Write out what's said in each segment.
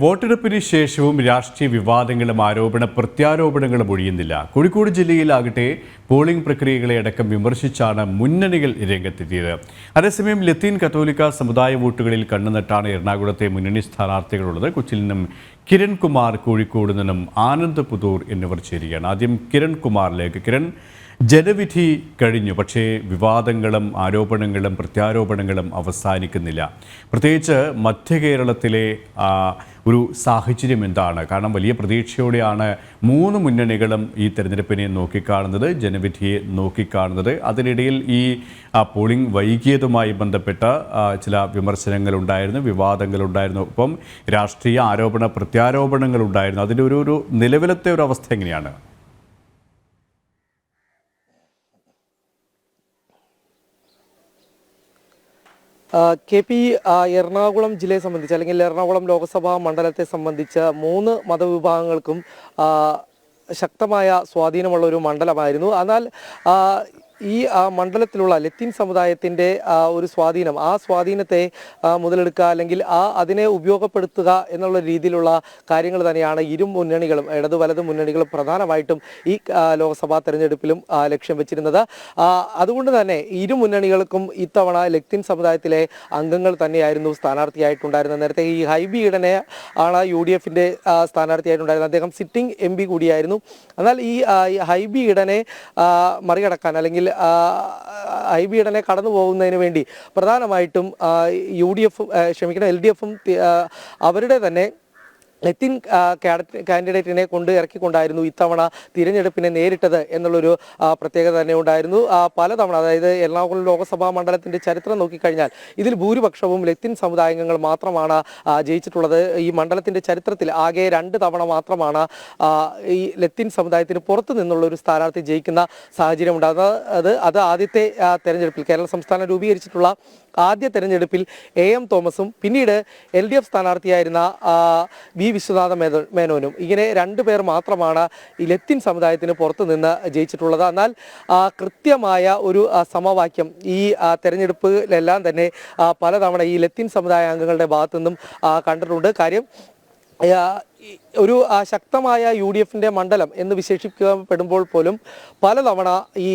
വോട്ടെടുപ്പിന് ശേഷവും രാഷ്ട്രീയ വിവാദങ്ങളും പ്രത്യാരോപണങ്ങളും ഒഴിയുന്നില്ല. കോഴിക്കോട് ജില്ലയിലാകട്ടെ പോളിംഗ് പ്രക്രിയകളെ അടക്കം വിമർശിച്ചാണ് മുന്നണികൾ രംഗത്തെത്തിയത്. അതേസമയം ലത്തീൻ കത്തോലിക്ക സമുദായ വോട്ടുകളിൽ കണ്ണുനട്ടാണ് എറണാകുളത്തെ മുന്നണി സ്ഥാനാർത്ഥികളുള്ളത്. കൊച്ചിയിൽ നിന്നും കിരൺ കുമാർ, കോഴിക്കോട് നിന്നും ആനന്ദ് പുതൂർ എന്നിവർ ചേരുകയാണ്. ആദ്യം കിരൺ കുമാറിലേക്ക്. കിരൺ, ജനവിധി കഴിഞ്ഞു, പക്ഷേ വിവാദങ്ങളും ആരോപണങ്ങളും പ്രത്യാരോപണങ്ങളും അവസാനിക്കുന്നില്ല. പ്രത്യേകിച്ച് മധ്യ കേരളത്തിലെ ഒരു സാഹചര്യം എന്താണ്? കാരണം വലിയ പ്രതീക്ഷയോടെയാണ് മൂന്ന് മുന്നണികളും ഈ തെരഞ്ഞെടുപ്പിനെ നോക്കിക്കാണുന്നത്, ജനവിധിയെ നോക്കിക്കാണുന്നത്. അതിനിടയിൽ ഈ പോളിംഗ് വൈകിയതുമായി ബന്ധപ്പെട്ട ചില വിമർശനങ്ങളുണ്ടായിരുന്നു, വിവാദങ്ങളുണ്ടായിരുന്നു, ഒപ്പം രാഷ്ട്രീയ പ്രത്യാരോപണങ്ങളുണ്ടായിരുന്നു. അതിൻ്റെ ഒരു നിലവിലത്തെ ഒരു അവസ്ഥ എങ്ങനെയാണ്? KP എറണാകുളം ജില്ലയെ സംബന്ധിച്ച് അല്ലെങ്കിൽ എറണാകുളം ലോക്സഭാ മണ്ഡലത്തെ സംബന്ധിച്ച് മൂന്ന് മതവിഭാഗങ്ങൾക്കും ശക്തമായ സ്വാധീനമുള്ള ഒരു മണ്ഡലമായിരുന്നു. എന്നാൽ ഈ മണ്ഡലത്തിലുള്ള ലത്തീൻ സമുദായത്തിൻ്റെ ഒരു സ്വാധീനം, ആ സ്വാധീനത്തെ മുതലെടുക്കുക അല്ലെങ്കിൽ അതിനെ ഉപയോഗപ്പെടുത്തുക എന്നുള്ള രീതിയിലുള്ള കാര്യങ്ങൾ തന്നെയാണ് ഇരു മുന്നണികളും, ഇടതു വലതു മുന്നണികളും പ്രധാനമായിട്ടും ഈ ലോക്സഭാ തെരഞ്ഞെടുപ്പിലും ലക്ഷ്യം വെച്ചിരുന്നത്. അതുകൊണ്ട് തന്നെ ഇരു മുന്നണികൾക്കും ഇത്തവണ ലത്തീൻ സമുദായത്തിലെ അംഗങ്ങൾ തന്നെയായിരുന്നു സ്ഥാനാർത്ഥിയായിട്ടുണ്ടായിരുന്നത്. നേരത്തെ ഈ ഹൈബി ഈഡനെ ആണ് UDFന്റെ സ്ഥാനാർത്ഥിയായിട്ടുണ്ടായിരുന്നത്. അദ്ദേഹം സിറ്റിംഗ് MP കൂടിയായിരുന്നു. എന്നാൽ ഈ ഹൈബി ഈഡനെ മറികടക്കാൻ അല്ലെങ്കിൽ ഹൈബി ഈഡനെ കടന്നു പോകുന്നതിന് വേണ്ടി പ്രധാനമായിട്ടും LDFും അവരുടെ തന്നെ ലത്തീൻ കാൻഡിഡേറ്റിനെ ഇറക്കിക്കൊണ്ടായിരുന്നു ഇത്തവണ തിരഞ്ഞെടുപ്പിനെ നേരിട്ടത് എന്നുള്ളൊരു പ്രത്യേകത തന്നെ ഉണ്ടായിരുന്നു. പലതവണ, അതായത് എറണാകുളം ലോക്സഭാ മണ്ഡലത്തിൻ്റെ ചരിത്രം നോക്കിക്കഴിഞ്ഞാൽ ഇതിൽ ഭൂരിപക്ഷവും ലത്തീൻ സമുദായാംഗങ്ങൾ മാത്രമാണ് ജയിച്ചിട്ടുള്ളത്. ഈ മണ്ഡലത്തിൻ്റെ ചരിത്രത്തിൽ ആകെ 2 തവണ മാത്രമാണ് ഈ ലത്തീൻ സമുദായത്തിന് പുറത്തു നിന്നുള്ള ഒരു സ്ഥാനാർത്ഥി ജയിക്കുന്ന സാഹചര്യം ഉണ്ടാകുന്നത്. അത് ആദ്യത്തെ തെരഞ്ഞെടുപ്പിൽ, കേരള സംസ്ഥാനം രൂപീകരിച്ചിട്ടുള്ള ആദ്യ തെരഞ്ഞെടുപ്പിൽ AM തോമസും പിന്നീട് LDF സ്ഥാനാർത്ഥിയായിരുന്ന V വിശ്വനാഥ മേനോനും, ഇങ്ങനെ 2 പേർ മാത്രമാണ് ഈ ലത്തീൻ സമുദായത്തിന് പുറത്തു നിന്ന് ജയിച്ചിട്ടുള്ളത്. എന്നാൽ കൃത്യമായ ഒരു സമവാക്യം ഈ തെരഞ്ഞെടുപ്പിലെല്ലാം തന്നെ പലതവണ ഈ ലത്തീൻ സമുദായ അംഗങ്ങളുടെ ഭാഗത്തു നിന്നും കണ്ടിട്ടുണ്ട്. കാര്യം ഒരു ശക്തമായ UDFന്റെ മണ്ഡലം എന്ന് വിശേഷിക്കപ്പെടുമ്പോൾ പോലും പലതവണ ഈ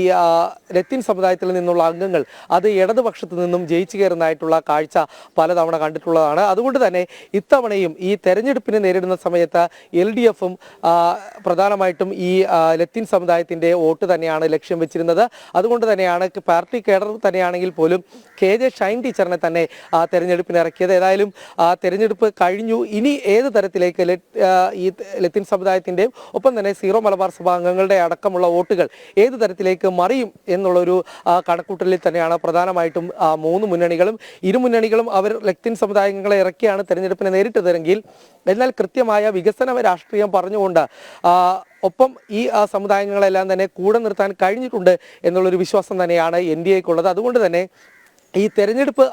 ലത്തീൻ സമുദായത്തിൽ നിന്നുള്ള അംഗങ്ങൾ അത് ഇടതുപക്ഷത്തു നിന്നും ജയിച്ചു കയറുന്നതായിട്ടുള്ള കാഴ്ച പലതവണ കണ്ടിട്ടുള്ളതാണ്. അതുകൊണ്ട് തന്നെ ഇത്തവണയും ഈ തെരഞ്ഞെടുപ്പിനെ നേരിടുന്ന സമയത്ത് LDFും പ്രധാനമായിട്ടും ഈ ലത്തീൻ സമുദായത്തിൻ്റെ വോട്ട് തന്നെയാണ് ലക്ഷ്യം വെച്ചിരുന്നത്. അതുകൊണ്ട് തന്നെയാണ് പാർട്ടി കേഡർ തന്നെയാണെങ്കിൽ പോലും KJ ഷൈൻ ടീച്ചറിനെ തന്നെ തെരഞ്ഞെടുപ്പിന് ഇറക്കിയത്. ഏതായാലും തെരഞ്ഞെടുപ്പ് കഴിഞ്ഞു. ഇനി ഏത് തരത്തിലേക്ക് ഈ ലത്തീൻ സമുദായത്തിൻ്റെയും ഒപ്പം തന്നെ സീറോ മലബാർ സഭ അംഗങ്ങളുടെ അടക്കമുള്ള വോട്ടുകൾ ഏത് തരത്തിലേക്ക് മറിയും എന്നുള്ളൊരു കണക്കൂട്ടലിൽ തന്നെയാണ് പ്രധാനമായിട്ടും മൂന്ന് മുന്നണികളും. ഇരു മുന്നണികളും അവർ ലത്തീൻ സമുദായങ്ങളെ ഇറക്കിയാണ് തെരഞ്ഞെടുപ്പിനെ നേരിട്ടതെങ്കിൽ, എന്നാൽ കൃത്യമായ വികസന രാഷ്ട്രീയം പറഞ്ഞുകൊണ്ട് ഒപ്പം ഈ സമുദായങ്ങളെല്ലാം തന്നെ കൂടെ നിർത്താൻ കഴിഞ്ഞിട്ടുണ്ട് എന്നുള്ളൊരു വിശ്വാസം തന്നെയാണ് NDAക്കുള്ളത്. അതുകൊണ്ട് തന്നെ ഈ തെരഞ്ഞെടുപ്പ്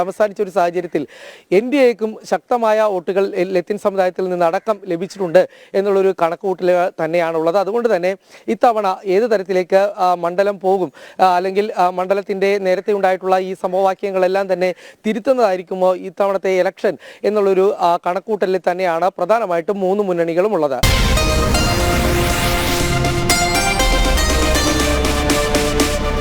അവസാനിച്ച ഒരു സാഹചര്യത്തിൽ NDAക്കും ശക്തമായ വോട്ടുകൾ ലത്തീൻ സമുദായത്തിൽ നിന്ന് അടക്കം ലഭിച്ചിട്ടുണ്ട് എന്നുള്ളൊരു കണക്കുകൂട്ടൽ തന്നെയാണുള്ളത്. അതുകൊണ്ട് തന്നെ ഇത്തവണ ഏത് തരത്തിലേക്ക് മണ്ഡലം പോകും, അല്ലെങ്കിൽ മണ്ഡലത്തിൻ്റെ നേരത്തെ ഉണ്ടായിട്ടുള്ള ഈ സമവാക്യങ്ങളെല്ലാം തന്നെ തിരുത്തുന്നതായിരിക്കുമോ ഇത്തവണത്തെ ഇലക്ഷൻ എന്നുള്ളൊരു കണക്കുകൂട്ടലിൽ തന്നെയാണ് പ്രധാനമായിട്ടും മൂന്ന് മുന്നണികളും ഉള്ളത്.